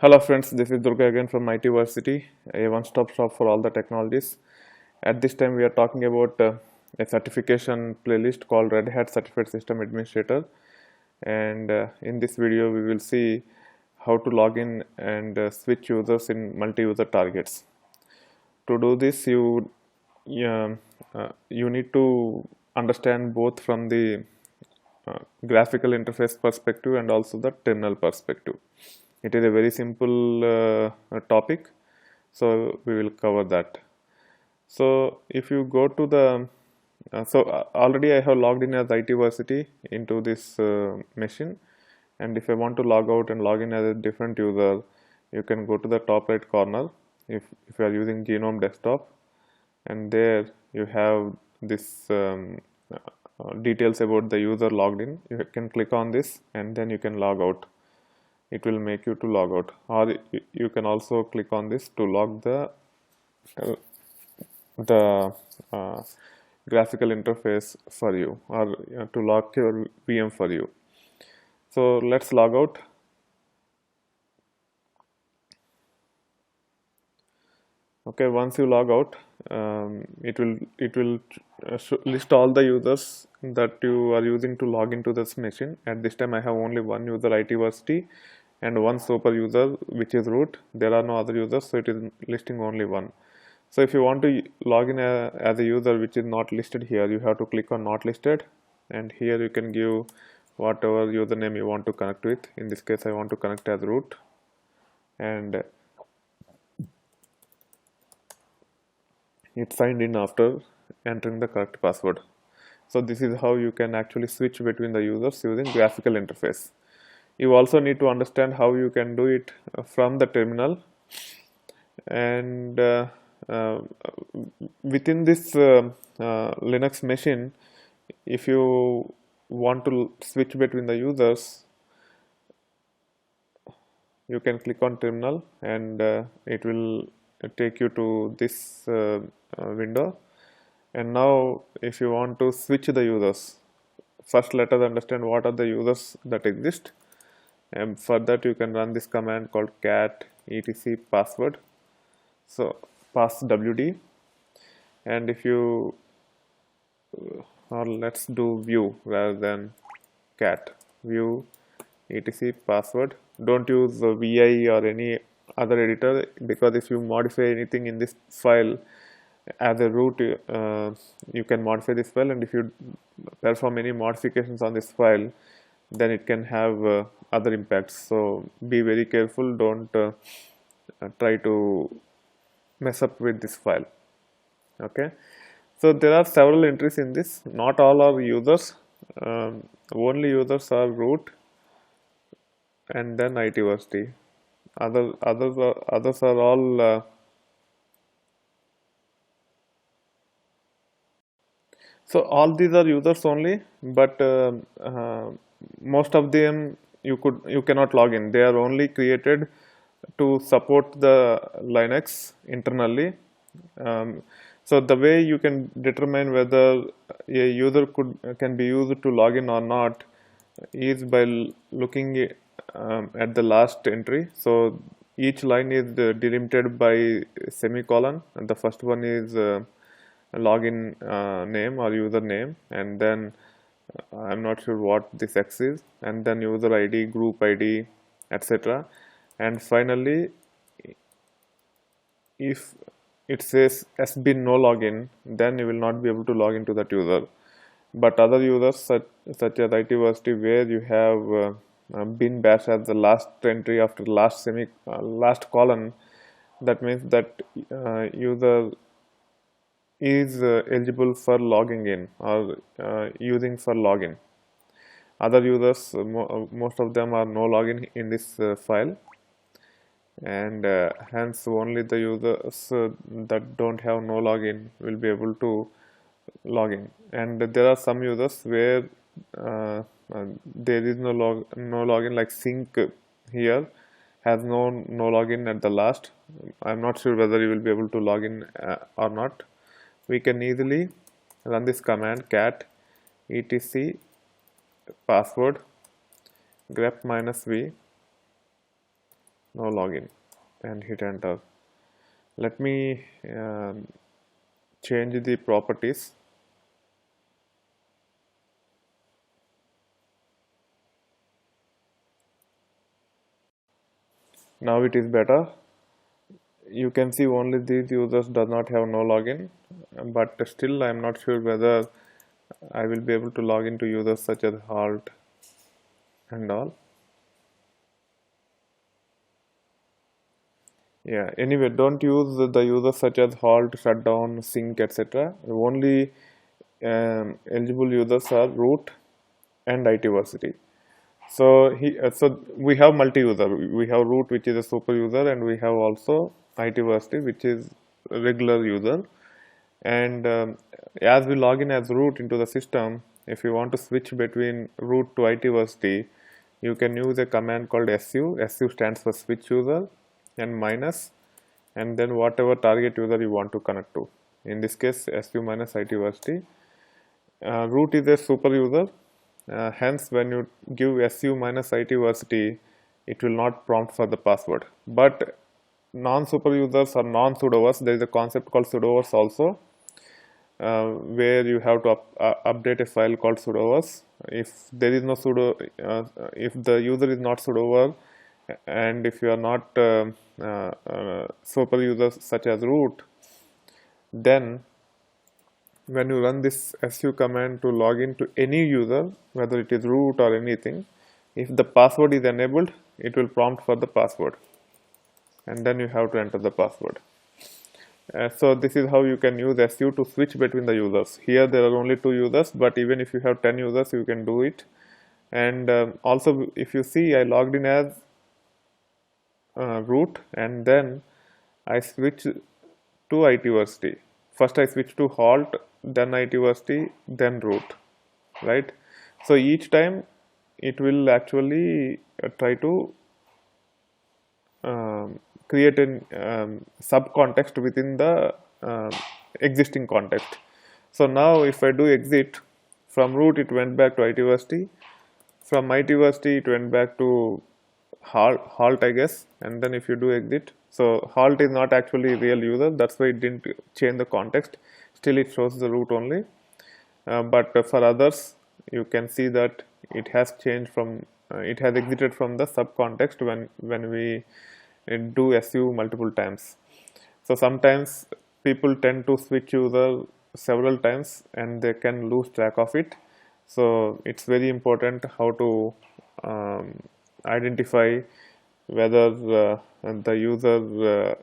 Hello friends, this is Durga again from multiuser, a one-stop shop for all the technologies. At this time we are talking about a certification playlist called Red Hat Certified System Administrator, and in this video we will see how to log in and switch users in multi-user targets. To do this yeah, you need to understand both from the graphical interface perspective and also the terminal perspective. It is a very simple topic, so we will cover that. So if you go to the already I have logged in as ITversity into this machine, and if I want to log out and log in as a different user, you can go to the top right corner if you are using Genome Desktop, and there you have this details about the user logged in. You can click on this and then you can log out. It will make you to log out, or you can also click on this to log the graphical interface for you, or to log your VM for you. So let's log out. Okay, once you log out, it will list all the users that you are using to log into this machine. At this time I have only one user, ITversity, and one super user, which is root. There are no other users, so it is listing only one. So if you want to log in as a user which is not listed here, you have to click on not listed, and here you can give whatever username you want to connect with. In this case I want to connect as root, and it signed in after entering the correct password. So this is how you can actually switch between the users using graphical interface. You also need to understand how you can do it from the terminal, and within this Linux machine, if you want to switch between the users, you can click on terminal, and it will take you to this window. And now if you want to switch the users, first let us understand what are the users that exist, and for that you can run this command called cat etc password, so pass wd, and if you or let's do view rather than cat, view etc password. Don't use vi or any other editor, because if you modify anything in this file as a root, you can modify this file, and if you perform any modifications on this file, then it can have other impacts. So be very careful, don't try to mess up with this file. Okay, so there are several entries in this. Not all are users, only users are root and then ITversity. Others are all so all these are users only, but most of them you cannot log in. They are only created to support the Linux internally. So the way you can determine whether a user can be used to log in or not is by looking at the last entry. So each line is delimited by semicolon, and the first one is login name or user name, and then I'm not sure what this X is, and then user ID, group ID, etc. And finally, if it says has been no login, then you will not be able to log into that user. But other users such as ITversity, where you have bin bash as the last entry after last last colon, that means that user is eligible for logging in or using for login. Other users, most of them are no login in this file, and hence only the users that don't have no login will be able to log in. And there are some users where there is no login, like sync here has no login at the last. I'm not sure whether you will be able to log in or not. We can easily run this command cat etc password grep -v no login, and hit enter. Let me change the properties. Now it is better. You can see only these users does not have no login, but still I am not sure whether I will be able to log into users such as halt and all. Yeah, anyway, don't use the users such as halt, shutdown, sync, etc. Only eligible users are root and IT varsity. So we have multi-user. We have root, which is a super user, and we have also IT varsity, which is a regular user. And as we log in as root into the system, if you want to switch between root to IT varsity, you can use a command called su. Su stands for switch user, and minus, and then whatever target user you want to connect to. In this case, su minus IT varsity. Root is a super user. Hence, when you give su minus IT varsity, it will not prompt for the password. But non-super users or non-sudoers, there is a concept called sudoers also, where you have to update a file called sudoers. If there is no sudo, if the user is not sudoer, and if you are not super users such as root, then when you run this su command to log in to any user, whether it is root or anything, if the password is enabled, it will prompt for the password, and then you have to enter the password. So this is how you can use su to switch between the users. Here there are only 2 users, but even if you have 10 users, you can do it. And also, if you see, I logged in as root, and then I switch to IT varsity. First I switch to halt, then IT varsity, then root, right? So each time it will actually try to create a subcontext within the existing context. So now if I do exit from root, it went back to IT varsity. From IT varsity, it went back to halt, I guess. And then if you do exit, so halt is not actually real user. That's why it didn't change the context. Still, it shows the root only. But for others, you can see that it has changed from it has exited from the subcontext when we do su multiple times. So sometimes people tend to switch user several times and they can lose track of it. So it's very important how to identify whether the user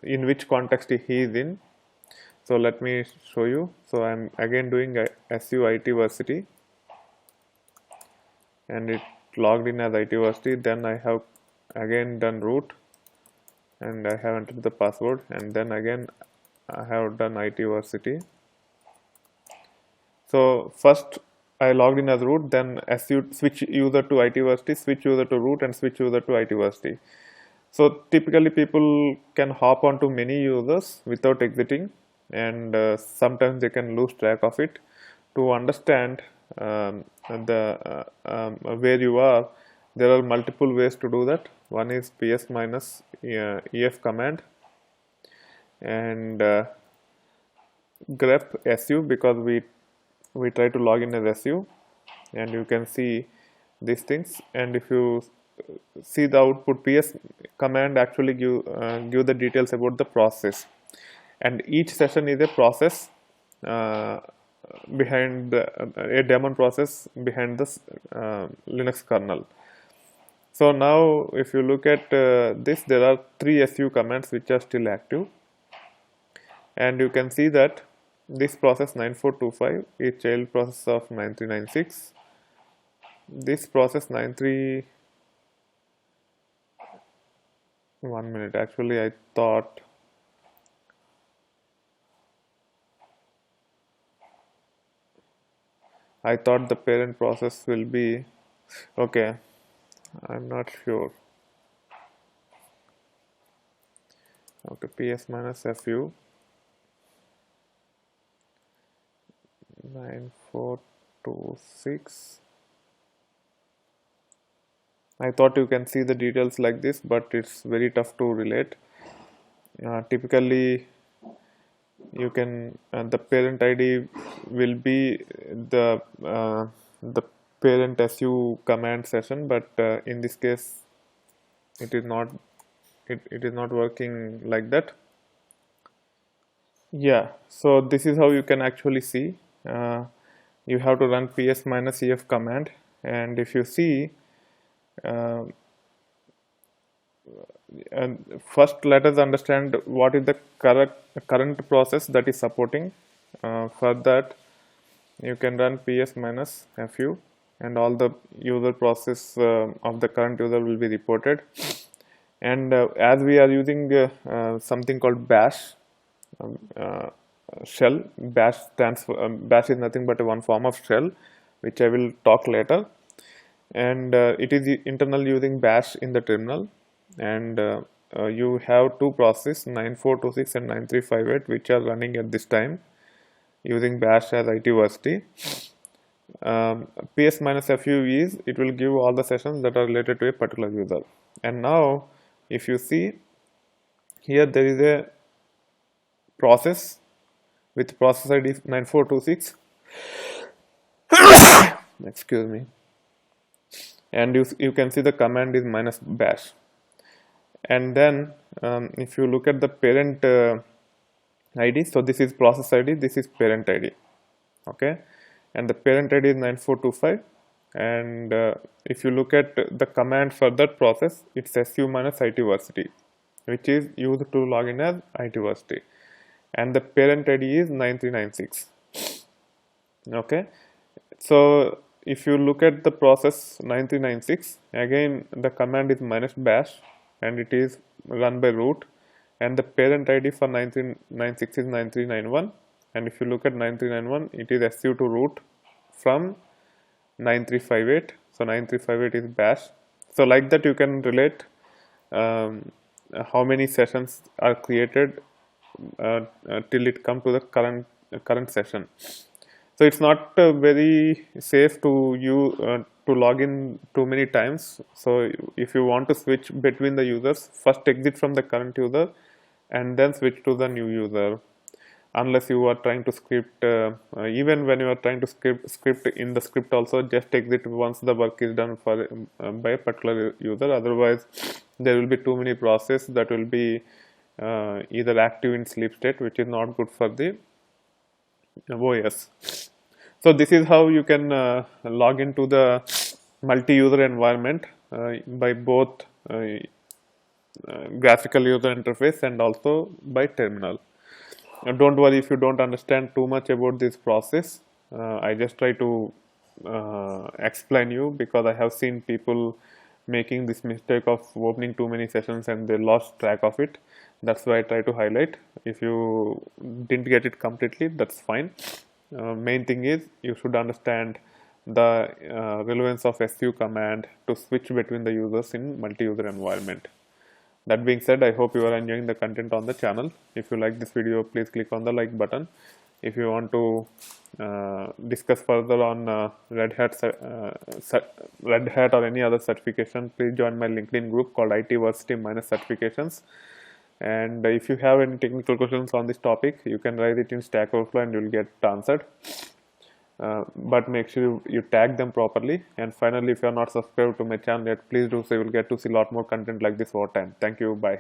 in which context he is in. So let me show you. So I'm again doing a su IT varsity, and it logged in as IT varsity. Then I have again done root, and I have entered the password, and then again I have done IT varsity. So first I logged in as root, then su switch user to IT varsity, switch user to root, and switch user to IT varsity. So typically people can hop onto many users without exiting, and sometimes they can lose track of it. To understand where you are, there are multiple ways to do that. One is ps minus ef command, and grep su, because we try to log in as su, and you can see these things. And if you see the output, ps command actually give the details about the process, and each session is a process behind a daemon process behind this Linux kernel. So now if you look at this, there are 3 su commands which are still active, and you can see that this process 9425 is child process of 9396. This process 93, 1 minute, actually I thought the parent process will be okay. I'm not sure. Okay, ps minus fu 9426. I thought you can see the details like this, but it's very tough to relate. Typically, you can the parent ID will be the parent su command session, but in this case, it is not it is not working like that. Yeah, so this is how you can actually see. You have to run ps minus ef command, and if you see, uh, and first let us understand what is the current process that is supporting. For that, you can run ps minus fu, and all the user process of the current user will be reported. And as we are using something called bash, uh, shell, bash is nothing but one form of shell, which I will talk later. And it is internal using bash in the terminal. And you have two processes, 9426 and 9358, which are running at this time using bash as itversity. ps minus fu is, it will give all the sessions that are related to a particular user. And now if you see here, there is a process with process ID 9426, excuse me, and you can see the command is minus bash. And then if you look at the parent ID, so this is process ID, this is parent ID, okay, and the parent ID is 9425. And if you look at the command for that process, it's su minus itversity, which is used to log in as itversity, and the parent ID is 9396. Okay, so if you look at the process 9396, again the command is minus bash, and it is run by root, and the parent ID for 9396 is 9391. And if you look at 9391, it is su to root from 9358. So 9358 is bash. So like that you can relate how many sessions are created till it come to the current session. So it's not very safe to log in too many times. So if you want to switch between the users, first exit from the current user and then switch to the new user. Unless you are trying to script, even when you are trying to script in the script also, just exit once the work is done for by a particular user. Otherwise, there will be too many processes that will be either active in sleep state, which is not good for the OS. So this is how you can log into the multi-user environment by both graphical user interface and also by terminal. Don't worry if you don't understand too much about this process. I just try to explain you, because I have seen people making this mistake of opening too many sessions and they lost track of it. That's why I try to highlight. If you didn't get it completely, that's fine. Main thing is you should understand the relevance of su command to switch between the users in multi-user environment. That being said, I hope you are enjoying the content on the channel. If you like this video, please click on the like button. If you want to discuss further on Red Hat or any other certification, please join my LinkedIn group called itversity minus certifications. And if you have any technical questions on this topic, you can write it in Stack Overflow and you will get answered. But make sure you tag them properly. And finally, if you are not subscribed to my channel yet, please do so. You will get to see a lot more content like this over time. Thank you. Bye.